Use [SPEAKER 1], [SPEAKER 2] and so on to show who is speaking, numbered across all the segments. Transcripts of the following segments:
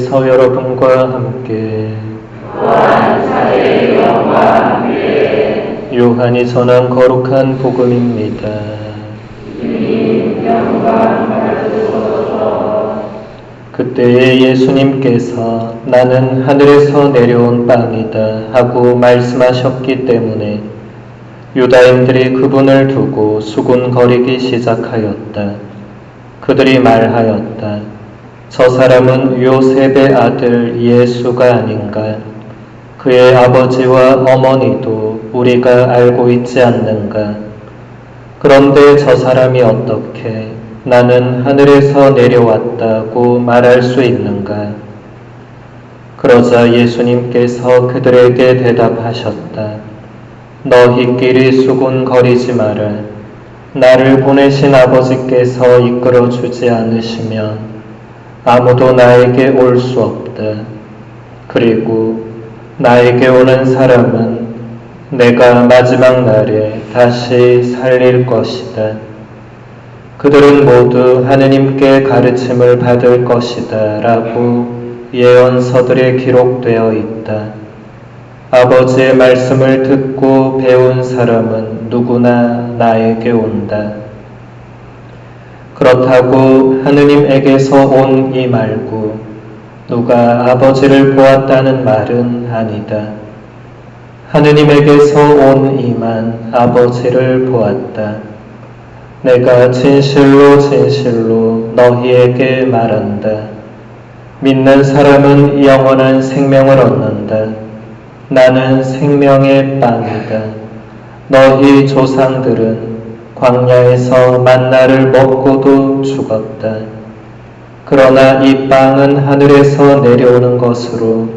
[SPEAKER 1] 하나님께서 여러분과 함께 요한이 전한 거룩한 복음입니다. 그때에 예수님께서 나는 하늘에서 내려온 빵이다 하고 말씀하셨기 때문에 유다인들이 그분을 두고 수군거리기 시작하였다. 그들이 말하였다. 저 사람은 요셉의 아들 예수가 아닌가? 그의 아버지와 어머니도 우리가 알고 있지 않는가? 그런데 저 사람이 어떻게 나는 하늘에서 내려왔다고 말할 수 있는가? 그러자 예수님께서 그들에게 대답하셨다. 너희끼리 수군거리지 마라. 나를 보내신 아버지께서 이끌어 주지 않으시면 아무도 나에게 올 수 없다. 그리고 나에게 오는 사람은 내가 마지막 날에 다시 살릴 것이다. 그들은 모두 하느님께 가르침을 받을 것이다 라고 예언서들에 기록되어 있다. 아버지의 말씀을 듣고 배운 사람은 누구나 나에게 온다. 그렇다고 하느님에게서 온 이 말고 누가 아버지를 보았다는 말은 아니다. 하느님에게서 온 이만 아버지를 보았다. 내가 진실로 진실로 너희에게 말한다. 믿는 사람은 영원한 생명을 얻는다. 나는 생명의 빵이다. 너희 조상들은 광야에서 만나를 먹고도 죽었다. 그러나 이 빵은 하늘에서 내려오는 것으로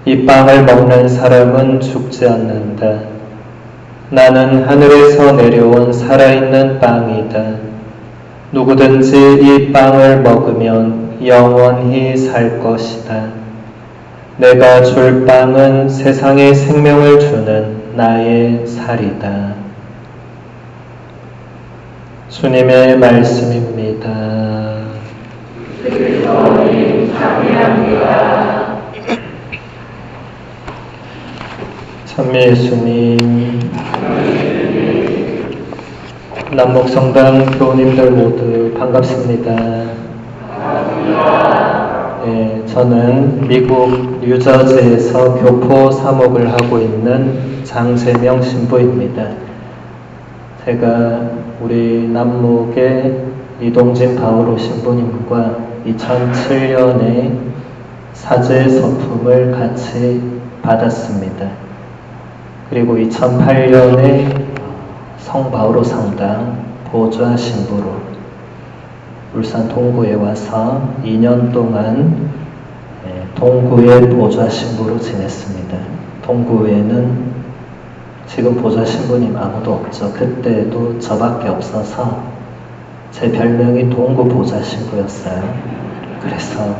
[SPEAKER 1] 이 빵을 먹는 사람은 죽지 않는다. 나는 하늘에서 내려온 살아있는 빵이다. 누구든지 이 빵을 먹으면 영원히 살 것이다. 내가 줄 빵은 세상에 생명을 주는 나의 살이다. 주님의 말씀입니다. 그리스도님 찬미합니다. 참미 예수님, 남목성당 교우님들 모두 반갑습니다. 네, 저는 미국 뉴저지에서 교포 사목을 하고 있는 장재명 신부입니다. 제가 우리 남목의 이동진 바오로 신부님과 2007년에 사제 서품을 같이 받았습니다. 그리고 2008년에 성바오로 성당 보좌 신부로 울산 동구에 와서 2년 동안 동구의 보좌 신부로 지냈습니다. 동구에는 지금 보좌 신부님 아무도 없죠. 그때도 저밖에 없어서 제 별명이 동구 보좌 신부였어요. 그래서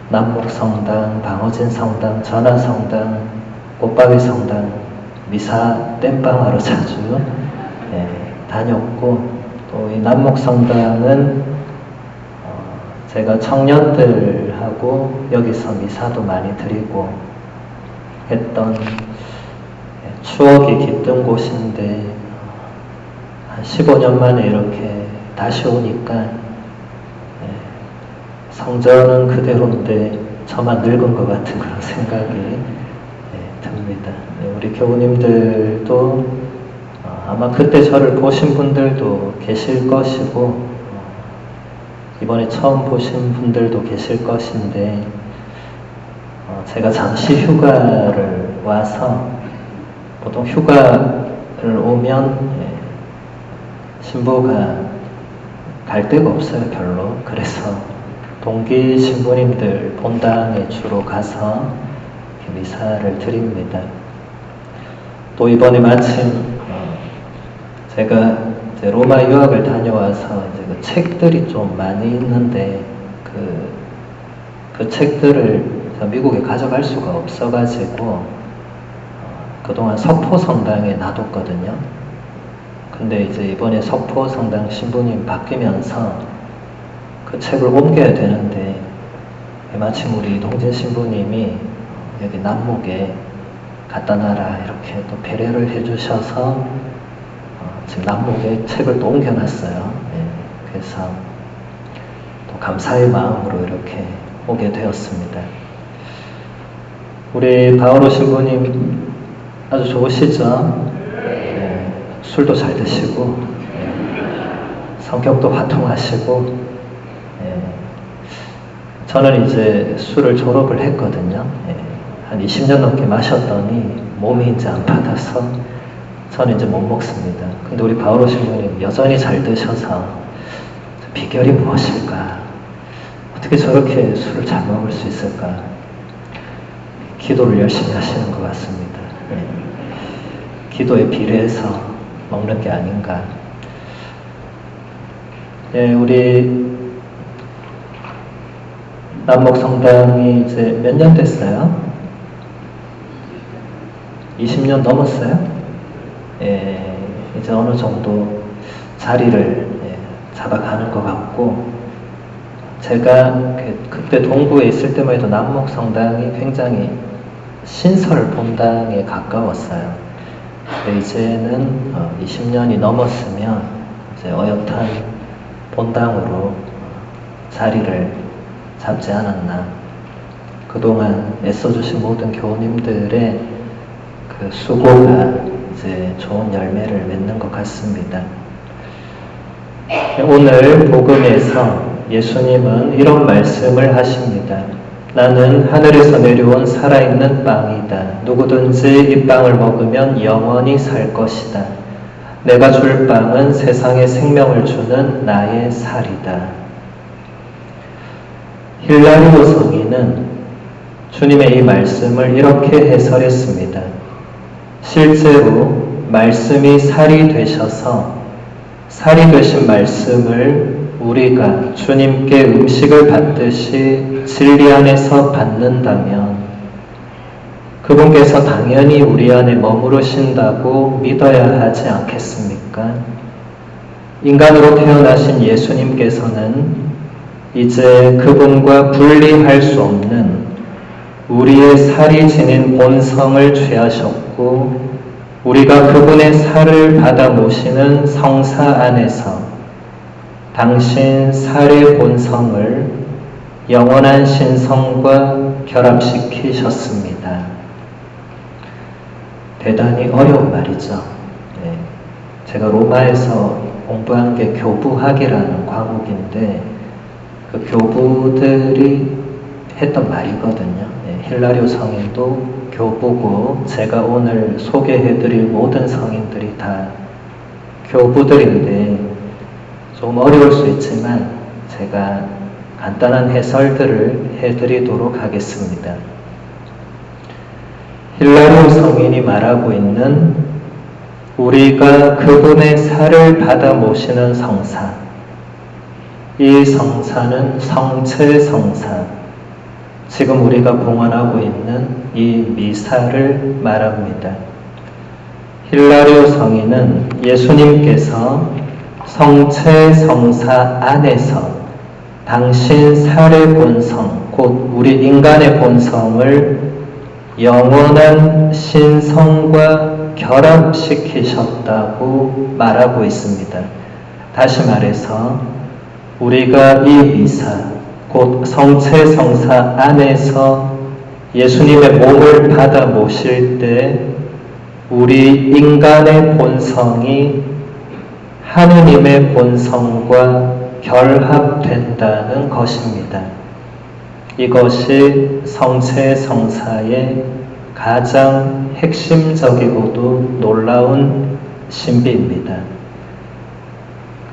[SPEAKER 1] 남목성당, 방어진 성당, 전하성당, 꽃바위 성당 미사 땜빵하러 자주 다녔고, 또 이 남목성당은 제가 청년들하고 여기서 미사도 많이 드리고 했던 추억이 깃든 곳인데 한 15년 만에 이렇게 다시 오니까 성전은 그대로인데 저만 늙은 것 같은 그런 생각이 듭니다. 우리 교우님들도 아마 그때 저를 보신 분들도 계실 것이고 이번에 처음 보신 분들도 계실 것인데 제가 잠시 휴가를 와서 보통 휴가를 오면 신부가 갈 데가 없어요, 별로. 그래서 동기 신부님들 본당에 주로 가서 미사를 드립니다. 또 이번에 마침 제가 이제 로마 유학을 다녀와서 이제 그 책들이 좀 많이 있는데 그 책들을 미국에 가져갈 수가 없어가지고 그동안 석포성당에 놔뒀거든요. 근데 이제 이번에 석포성당 신부님 바뀌면서 그 책을 옮겨야 되는데 마침 우리 동진 신부님이 여기 남목에 갖다 놔라 이렇게 또 배려를 해주셔서 지금 남목에 책을 또 옮겨놨어요. 그래서 또 감사의 마음으로 이렇게 오게 되었습니다. 우리 바오로 신부님 아주 좋으시죠? 술도 잘 드시고 성격도 화통하시고 저는 이제 술을 졸업을 했거든요. 한 20년 넘게 마셨더니 몸이 이제 안 받아서 저는 이제 못 먹습니다. 근데 우리 바오로 신부님 여전히 잘 드셔서 비결이 무엇일까? 어떻게 저렇게 술을 잘 먹을 수 있을까? 기도를 열심히 하시는 것 같습니다. 기도에 비례해서 먹는 게 아닌가. 우리 남목 성당이 이제 몇 년 됐어요? 20년 넘었어요? 이제 어느 정도 자리를 잡아가는 것 같고, 제가 그때 동구에 있을 때만 해도 남목 성당이 굉장히 신설 본당에 가까웠어요. 근데 이제는 20년이 넘었으면 이제 어엿한 본당으로 자리를 잡지 않았나. 그동안 애써주신 모든 교우님들의 그 수고가 이제 좋은 열매를 맺는 것 같습니다. 오늘 복음에서 예수님은 이런 말씀을 하십니다. 나는 하늘에서 내려온 살아있는 빵이다. 누구든지 이 빵을 먹으면 영원히 살 것이다. 내가 줄 빵은 세상에 생명을 주는 나의 살이다. 힐라리오 성인은 주님의 이 말씀을 이렇게 해설했습니다. 실제로 말씀이 살이 되셔서 살이 되신 말씀을 우리가 주님께 음식을 받듯이 진리 안에서 받는다면 그분께서 당연히 우리 안에 머무르신다고 믿어야 하지 않겠습니까? 인간으로 태어나신 예수님께서는 이제 그분과 분리할 수 없는 우리의 살이 지닌 본성을 취하셨고 우리가 그분의 살을 받아 모시는 성사 안에서 당신 살의 본성을 영원한 신성과 결합시키셨습니다. 대단히 어려운 말이죠. 제가 로마에서 공부한 게 교부학이라는 과목인데 그 교부들이 했던 말이거든요. 힐라리오 성인도 교부고 제가 오늘 소개해드릴 모든 성인들이 다 교부들인데 좀 어려울 수 있지만 제가 간단한 해설들을 해드리도록 하겠습니다. 힐라리오 성인이 말하고 있는 우리가 그분의 살을 받아 모시는 성사, 이 성사는 성체 성사, 지금 우리가 봉헌하고 있는 이 미사를 말합니다. 힐라리오 성인은 예수님께서 성체 성사 안에서 당신 살의 본성, 곧 우리 인간의 본성을 영원한 신성과 결합시키셨다고 말하고 있습니다. 다시 말해서 우리가 이 미사, 곧 성체 성사 안에서 예수님의 몸을 받아 모실 때 우리 인간의 본성이 하느님의 본성과 결합된다는 것입니다. 이것이 성체 성사의 가장 핵심적이고도 놀라운 신비입니다.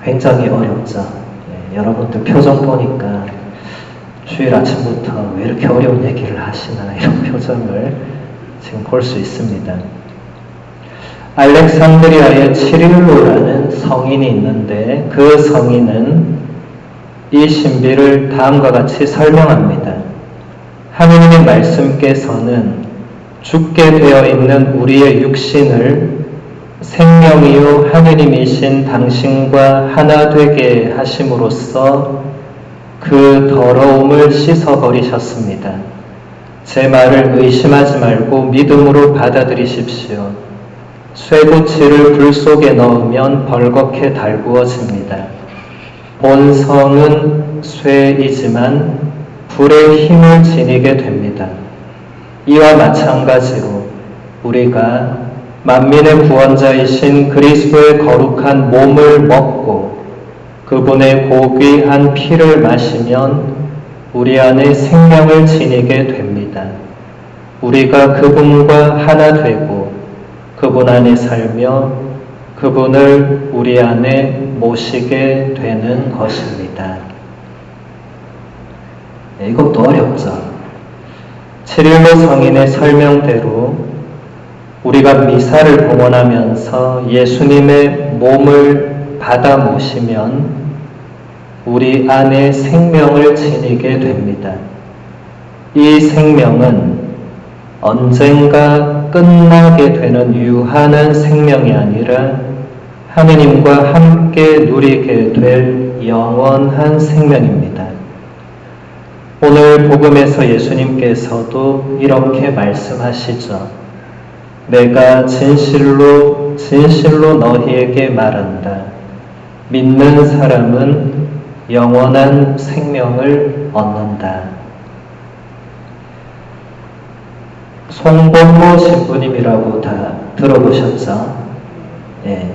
[SPEAKER 1] 굉장히 어렵죠. 여러분들 표정 보니까 주일 아침부터 왜 이렇게 어려운 얘기를 하시나 이런 표정을 지금 볼 수 있습니다. 알렉산드리아의 치릴로라는 성인이 있는데 그 성인은 이 신비를 다음과 같이 설명합니다. 하느님의 말씀께서는 죽게 되어 있는 우리의 육신을 생명이요 하느님이신 당신과 하나 되게 하심으로써 그 더러움을 씻어버리셨습니다. 제 말을 의심하지 말고 믿음으로 받아들이십시오. 쇠구치를 불 속에 넣으면 벌겋게 달구어집니다. 본성은 쇠이지만 불의 힘을 지니게 됩니다. 이와 마찬가지로 우리가 만민의 구원자이신 그리스도의 거룩한 몸을 먹고 그분의 고귀한 피를 마시면 우리 안에 생명을 지니게 됩니다. 우리가 그분과 하나 되고 그분 안에 살며 그분을 우리 안에 모시게 되는 것입니다. 이것도 어렵죠. 칠일로 성인의 설명대로 우리가 미사를 봉헌하면서 예수님의 몸을 받아 모시면 우리 안에 생명을 지니게 됩니다. 이 생명은 언젠가 끝나게 되는 유한한 생명이 아니라 하느님과 함께 누리게 될 영원한 생명입니다. 오늘 복음에서 예수님께서도 이렇게 말씀하시죠. 내가 진실로 너희에게 말한다. 믿는 사람은 영원한 생명을 얻는다. 송복모 신부님이라고 다 들어보셨죠? 예,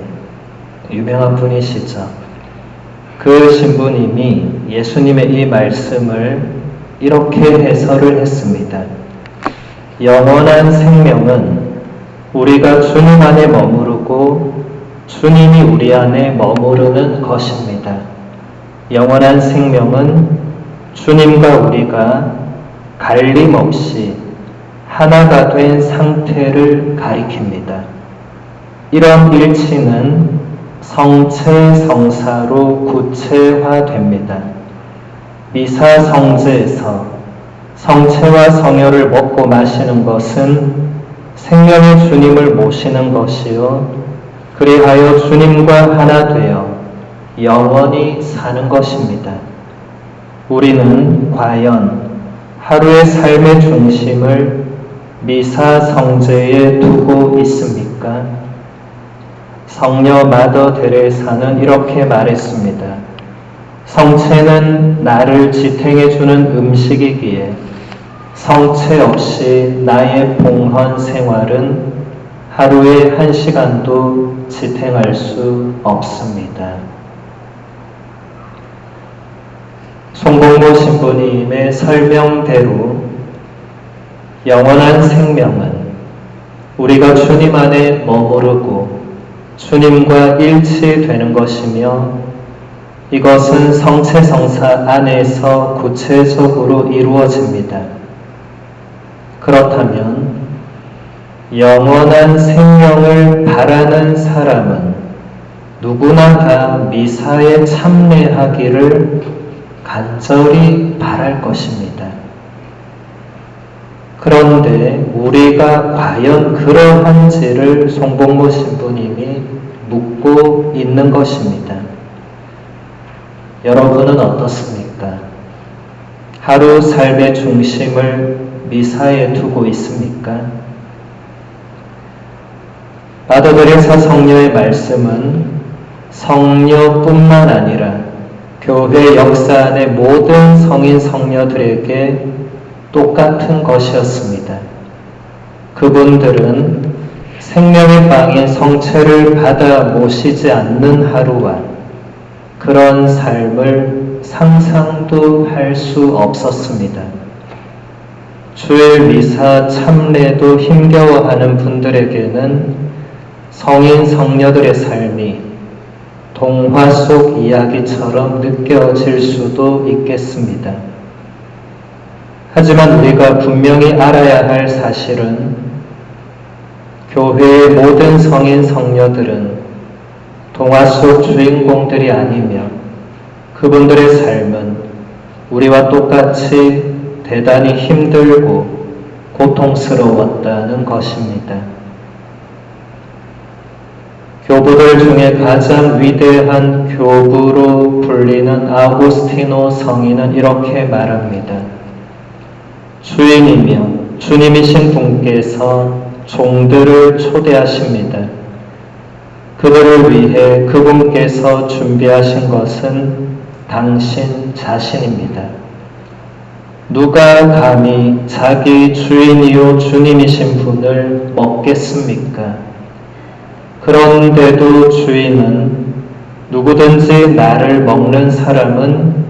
[SPEAKER 1] 유명한 분이시죠. 그 신부님이 예수님의 이 말씀을 이렇게 해설을 했습니다. 영원한 생명은 우리가 주님 안에 머무르고 주님이 우리 안에 머무르는 것입니다. 영원한 생명은 주님과 우리가 갈림없이 하나가 된 상태를 가리킵니다. 이런 일치는 성체 성사로 구체화됩니다. 미사 성제에서 성체와 성혈을 먹고 마시는 것은 생명의 주님을 모시는 것이요 그리하여 주님과 하나 되어 영원히 사는 것입니다. 우리는 과연 하루의 삶의 중심을 미사 성제에 두고 있습니까? 성녀 마더 데레사는 이렇게 말했습니다. 성체는 나를 지탱해주는 음식이기에 성체 없이 나의 봉헌 생활은 하루에 1시간도 지탱할 수 없습니다. 송복모 신부님의 설명대로 영원한 생명은 우리가 주님 안에 머무르고 주님과 일치되는 것이며 이것은 성체성사 안에서 구체적으로 이루어집니다. 그렇다면 영원한 생명을 바라는 사람은 누구나 다 미사에 참여하기를 간절히 바랄 것입니다. 그런데 우리가 과연 그러한지를 송복모 신부님이 묻고 있는 것입니다. 여러분은 어떻습니까? 하루 삶의 중심을 미사에 두고 있습니까? 마더 데레사 성녀의 말씀은 성녀뿐만 아니라 교회 역사 안의 모든 성인 성녀들에게 똑같은 것이었습니다. 그분들은 생명의 빵인 성체를 받아 모시지 않는 하루와 그런 삶을 상상도 할 수 없었습니다. 주일 미사 참례도 힘겨워하는 분들에게는 성인 성녀들의 삶이 동화 속 이야기처럼 느껴질 수도 있겠습니다. 하지만 우리가 분명히 알아야 할 사실은 교회의 모든 성인 성녀들은 동화 속 주인공들이 아니며 그분들의 삶은 우리와 똑같이 대단히 힘들고 고통스러웠다는 것입니다. 교부들 중에 가장 위대한 교부로 불리는 아우구스티노 성인은 이렇게 말합니다. 주인이며 주님이신 분께서 종들을 초대하십니다. 그들을 위해 그분께서 준비하신 것은 당신 자신입니다. 누가 감히 자기 주인이요 주님이신 분을 먹겠습니까? 그런데도 주인은 누구든지 나를 먹는 사람은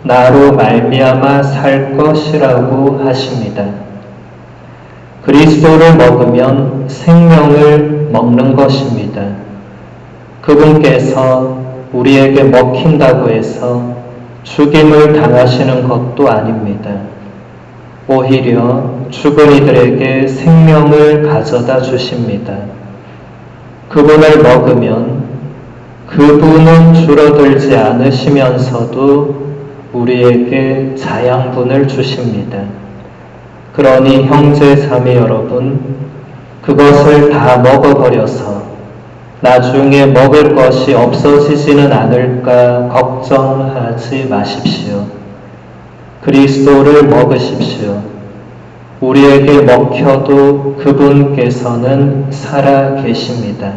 [SPEAKER 1] 나로 말미암아 살 것이라고 하십니다. 그리스도를 먹으면 생명을 먹는 것입니다. 그분께서 우리에게 먹힌다고 해서 죽임을 당하시는 것도 아닙니다. 오히려 죽은 이들에게 생명을 가져다 주십니다. 그분을 먹으면 그분은 줄어들지 않으시면서도 우리에게 자양분을 주십니다. 그러니 형제 자매 여러분, 그것을 다 먹어버려서 나중에 먹을 것이 없어지지는 않을까 걱정하지 마십시오. 그리스도를 먹으십시오. 우리에게 먹혀도 그분께서는 살아 계십니다.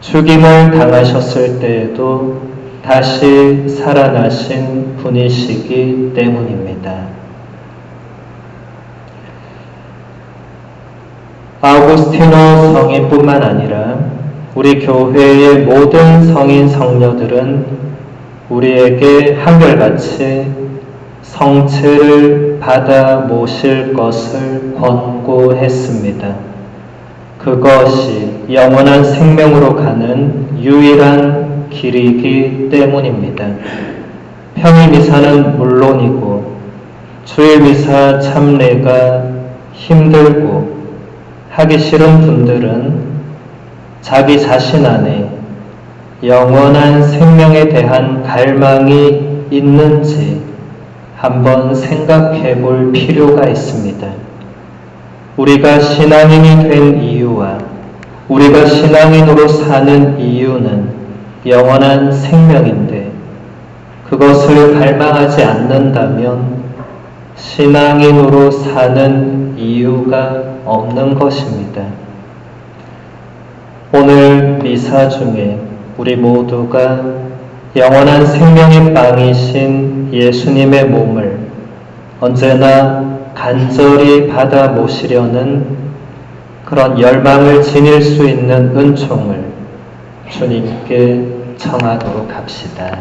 [SPEAKER 1] 죽임을 당하셨을 때에도 다시 살아나신 분이시기 때문입니다. 아우구스티노 성인뿐만 아니라 우리 교회의 모든 성인 성녀들은 우리에게 한결같이 성체를 받아 모실 것을 권고했습니다. 그것이 영원한 생명으로 가는 유일한 길이기 때문입니다. 평일미사는 물론이고 주일미사 참례가 힘들고 하기 싫은 분들은 자기 자신 안에 영원한 생명에 대한 갈망이 있는지 한번 생각해 볼 필요가 있습니다. 우리가 신앙인이 된 이유와 우리가 신앙인으로 사는 이유는 영원한 생명인데 그것을 갈망하지 않는다면 신앙인으로 사는 이유가 없는 것입니다. 오늘 미사 중에 우리 모두가 영원한 생명의 빵이신 예수님의 몸을 언제나 간절히 받아 모시려는 그런 열망을 지닐 수 있는 은총을 주님께 청하도록 합시다.